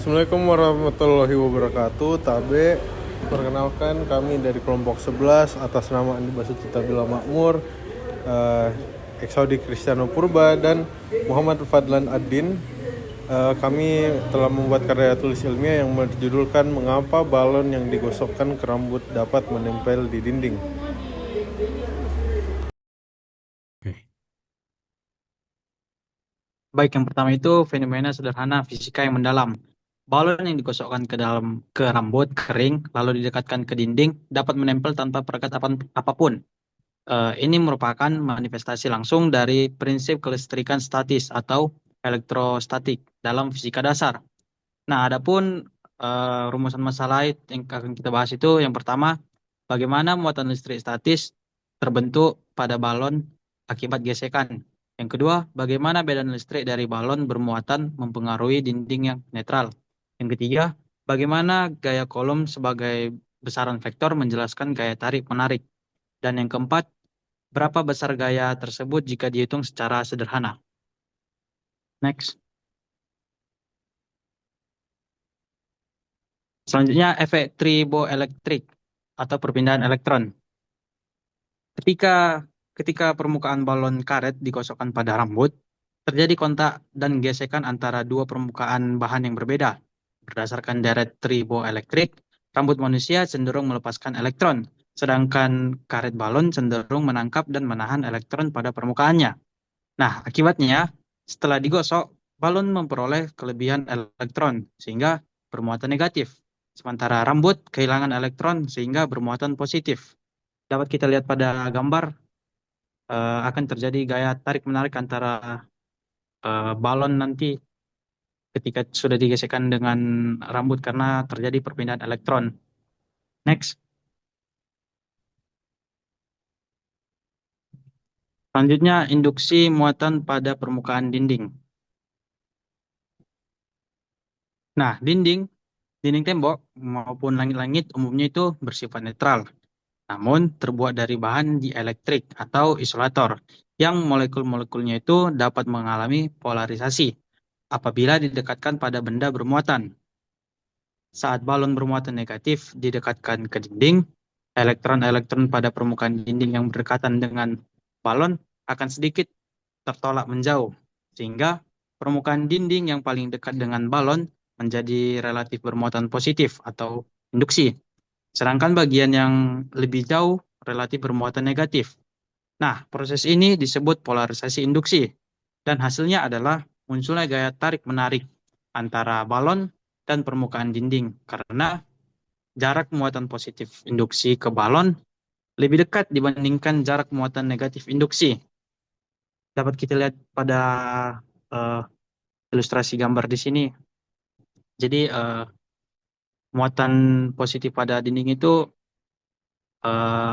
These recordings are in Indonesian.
Assalamualaikum warahmatullahi wabarakatuh. Tabe, perkenalkan kami dari kelompok 11 atas nama Andi Basuki Tabila Makmur, Exaudi Cristiano Purba dan Muhammad Fadlan Adin. Kami telah membuat karya tulis ilmiah yang berjudulkan Mengapa Balon yang digosokkan ke rambut dapat menempel di dinding. Baik, yang pertama itu fenomena sederhana fisika yang mendalam. Balon yang digosokkan ke rambut kering lalu didekatkan ke dinding dapat menempel tanpa perekat apapun. Ini merupakan manifestasi langsung dari prinsip kelistrikan statis atau elektrostatik dalam fisika dasar. Nah, adapun rumusan masalah yang akan kita bahas itu yang pertama, bagaimana muatan listrik statis terbentuk pada balon akibat gesekan. Yang kedua, bagaimana medan listrik dari balon bermuatan mempengaruhi dinding yang netral. Yang ketiga, bagaimana gaya Coulomb sebagai besaran vektor menjelaskan gaya tarik-menarik. Dan yang keempat, berapa besar gaya tersebut jika dihitung secara sederhana. Next. Selanjutnya, efek triboelektrik atau perpindahan elektron. Ketika ketika permukaan balon karet digosokkan pada rambut, terjadi kontak dan gesekan antara dua permukaan bahan yang berbeda. Berdasarkan deret triboelektrik, rambut manusia cenderung melepaskan elektron, sedangkan karet balon cenderung menangkap dan menahan elektron pada permukaannya. Nah, akibatnya, setelah digosok, balon memperoleh kelebihan elektron sehingga bermuatan negatif. Sementara rambut kehilangan elektron sehingga bermuatan positif. Dapat kita lihat pada gambar, akan terjadi gaya tarik-menarik antara balon nanti ketika sudah digesekkan dengan rambut karena terjadi perpindahan elektron. Next. Selanjutnya, induksi muatan pada permukaan dinding. Nah, dinding tembok maupun langit-langit umumnya itu bersifat netral, namun terbuat dari bahan dielektrik atau isolator yang molekul-molekulnya itu dapat mengalami polarisasi apabila didekatkan pada benda bermuatan. Saat balon bermuatan negatif didekatkan ke dinding, elektron-elektron pada permukaan dinding yang berdekatan dengan balon akan sedikit tertolak menjauh, sehingga permukaan dinding yang paling dekat dengan balon menjadi relatif bermuatan positif atau induksi, sedangkan bagian yang lebih jauh relatif bermuatan negatif. Nah, proses ini disebut polarisasi induksi, dan hasilnya adalah munculnya gaya tarik-menarik antara balon dan permukaan dinding, karena jarak muatan positif induksi ke balon lebih dekat dibandingkan jarak muatan negatif induksi. Dapat kita lihat pada eh, ilustrasi gambar di sini. Jadi muatan positif pada dinding itu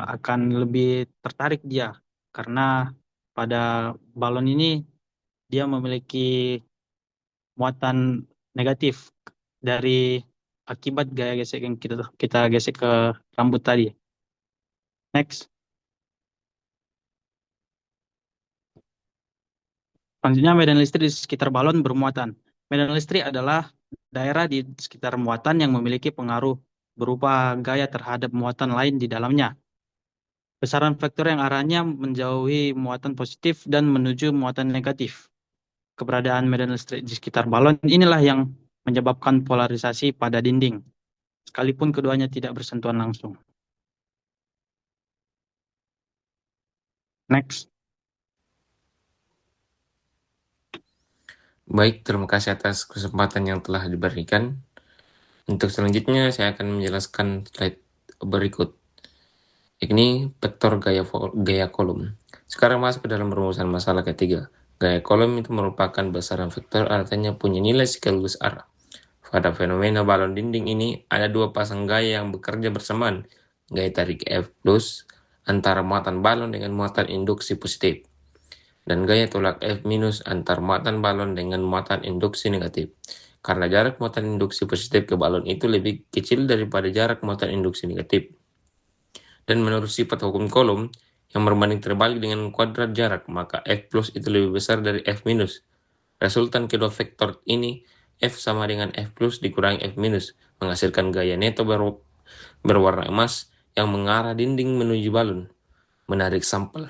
akan lebih tertarik dia karena pada balon ini dia memiliki muatan negatif dari akibat gaya gesek yang kita gesek ke rambut tadi. Next. Selanjutnya, medan listrik di sekitar balon bermuatan. Medan listrik adalah daerah di sekitar muatan yang memiliki pengaruh berupa gaya terhadap muatan lain di dalamnya. Besaran vektor yang arahnya menjauhi muatan positif dan menuju muatan negatif. Keberadaan medan listrik di sekitar balon inilah yang menyebabkan polarisasi pada dinding, sekalipun keduanya tidak bersentuhan langsung. Next. Baik, terima kasih atas kesempatan yang telah diberikan. Untuk selanjutnya, saya akan menjelaskan slide berikut. Ini vektor gaya Coulomb. Sekarang masuk ke dalam rumusan masalah ketiga. Gaya Coulomb itu merupakan besaran vektor, artinya punya nilai sekaligus arah. Pada fenomena balon dinding ini, ada dua pasang gaya yang bekerja bersamaan. Gaya tarik F plus antara muatan balon dengan muatan induksi positif, dan gaya tolak F minus antar muatan balon dengan muatan induksi negatif. Karena jarak muatan induksi positif ke balon itu lebih kecil daripada jarak muatan induksi negatif. Dan menurut sifat hukum Coulomb yang berbanding terbalik dengan kuadrat jarak, maka F plus itu lebih besar dari F minus. Resultan kedua vektor ini F sama dengan F plus dikurangi F minus, menghasilkan gaya neto berwarna emas yang mengarah dinding menuju balon, menarik sampel.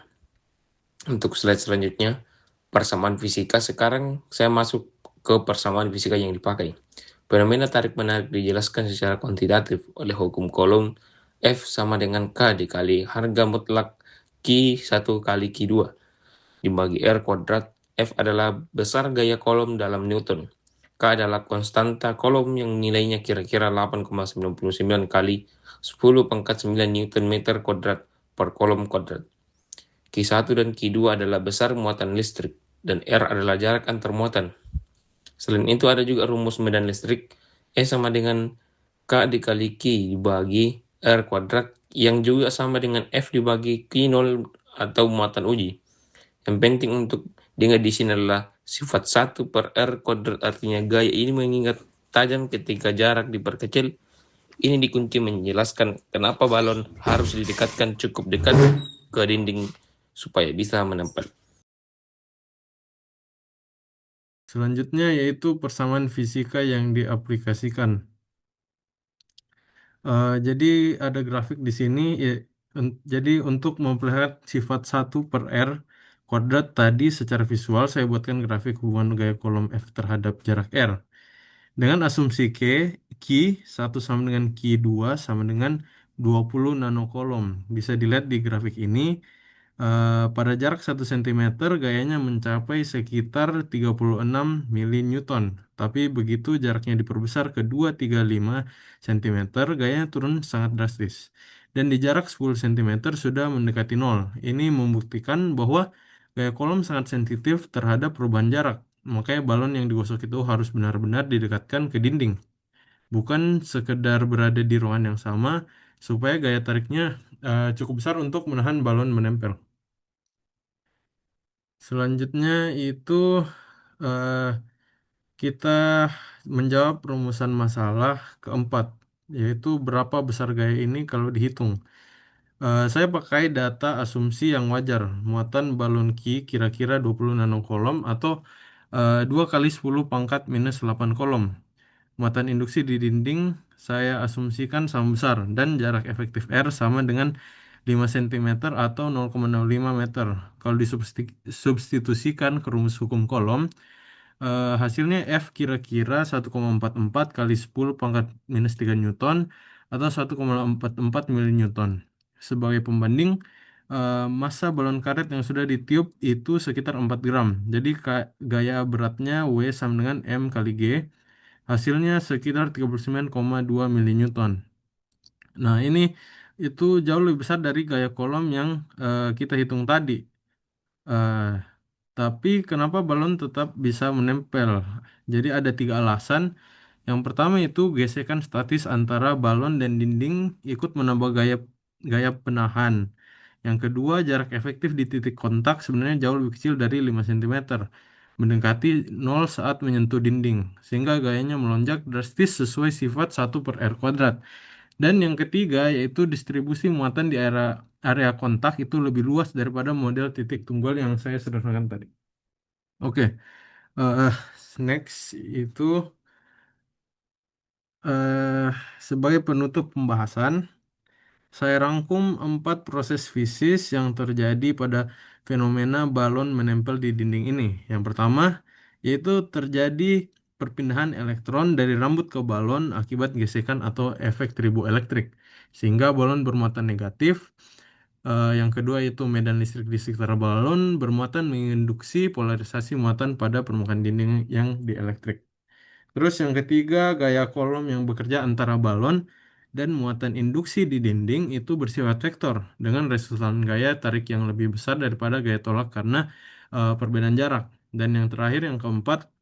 Untuk slide selanjutnya, persamaan fisika. Sekarang saya masuk ke persamaan fisika yang dipakai. Fenomena tarik-menarik dijelaskan secara kuantitatif oleh hukum Coulomb. F sama dengan K dikali harga mutlak Q1 kali Q2 dibagi R kuadrat. F adalah besar gaya Coulomb dalam Newton. K adalah konstanta Coulomb yang nilainya kira-kira 8,99 kali 10 pangkat 9 Newton meter kuadrat per Coulomb kuadrat. Q1 dan Q2 adalah besar muatan listrik, dan R adalah jarak antar muatan. Selain itu ada juga rumus medan listrik, E sama dengan K dikali Q dibagi R kuadrat, yang juga sama dengan F dibagi Q0 atau muatan uji. Yang penting untuk diingat di sini adalah sifat 1 per R kuadrat, artinya gaya ini mengingat tajam ketika jarak diperkecil. Ini dikunci menjelaskan kenapa balon harus didekatkan cukup dekat ke dinding supaya bisa menempel. Selanjutnya yaitu persamaan fisika yang diaplikasikan. Jadi ada grafik di sini ya, jadi untuk memperlihat sifat 1 per R kuadrat tadi secara visual saya buatkan grafik hubungan gaya kolom F terhadap jarak R. Dengan asumsi Q 1 sama dengan Q2 sama dengan 20 nanokolom. Bisa dilihat di grafik ini. Pada jarak 1 cm gayanya mencapai sekitar 36 mili-Newton. Tapi begitu jaraknya diperbesar ke 235 cm, gayanya turun sangat drastis. Dan di jarak 10 cm sudah mendekati nol. Ini membuktikan bahwa gaya kolom sangat sensitif terhadap perubahan jarak. Makanya balon yang digosok itu harus benar-benar didekatkan ke dinding. Bukan sekedar berada di ruangan yang sama, supaya gaya tariknya cukup besar untuk menahan balon menempel. Selanjutnya itu eh, kita menjawab rumusan masalah keempat, yaitu berapa besar gaya ini kalau dihitung. Saya pakai data asumsi yang wajar, muatan balon Q kira-kira 20 nanokolom atau 2 kali 10 pangkat minus 8 kolom. Muatan induksi di dinding saya asumsikan sama besar dan jarak efektif R sama dengan 5 cm atau 0,05 meter. Kalau disubstitusikan ke rumus hukum kolom, hasilnya F kira-kira 1,44 kali 10 pangkat minus 3 Newton atau 1,44 mili-Newton. Sebagai pembanding, massa balon karet yang sudah ditiup itu sekitar 4 gram. Jadi gaya beratnya W sama dengan M kali G. Hasilnya sekitar 39,2 mili-Newton. Nah, ini itu jauh lebih besar dari gaya kolom yang kita hitung tadi. Eh, tapi kenapa balon tetap bisa menempel? Jadi ada 3 alasan. Yang pertama itu gesekan statis antara balon dan dinding ikut menambah gaya gaya penahan. Yang kedua, jarak efektif di titik kontak sebenarnya jauh lebih kecil dari 5 cm, mendekati 0 saat menyentuh dinding, sehingga gayanya melonjak drastis sesuai sifat 1 per R kuadrat. Dan yang ketiga, yaitu distribusi muatan di area kontak itu lebih luas daripada model titik tunggal yang saya sederhanakan tadi. Oke, eh, next itu eh, sebagai penutup pembahasan, saya rangkum 4 proses fisis yang terjadi pada fenomena balon menempel di dinding ini. Yang pertama, yaitu terjadi perpindahan elektron dari rambut ke balon akibat gesekan atau efek triboelektrik, sehingga balon bermuatan negatif. Yang kedua yaitu medan listrik di sekitar balon bermuatan menginduksi polarisasi muatan pada permukaan dinding yang dielektrik. Terus yang ketiga, gaya kolom yang bekerja antara balon dan muatan induksi di dinding itu bersifat vektor dengan resultan gaya tarik yang lebih besar daripada gaya tolak karena perbedaan jarak. Dan yang terakhir, yang keempat,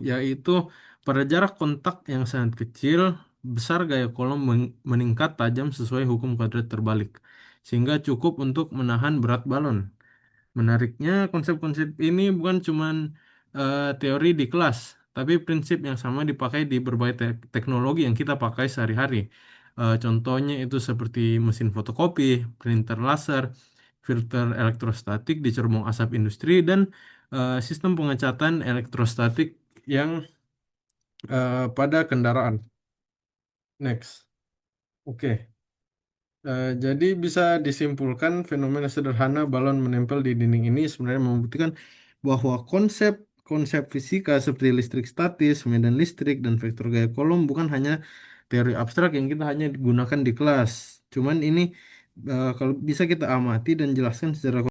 yaitu pada jarak kontak yang sangat kecil, besar gaya kolom meningkat tajam sesuai hukum kuadrat terbalik, sehingga cukup untuk menahan berat balon. Menariknya, konsep-konsep ini bukan cuma teori di kelas, tapi prinsip yang sama dipakai di berbagai teknologi yang kita pakai sehari-hari. Contohnya itu seperti mesin fotokopi, printer laser, filter elektrostatik di cerobong asap industri, dan sistem pengecatan elektrostatik yang pada kendaraan. Next. Oke. Jadi bisa disimpulkan fenomena sederhana balon menempel di dinding ini sebenarnya membuktikan bahwa konsep fisika seperti listrik statis, medan listrik, dan vektor gaya kolom bukan hanya teori abstrak yang kita hanya digunakan di kelas. Cuman ini kalau bisa kita amati dan jelaskan secara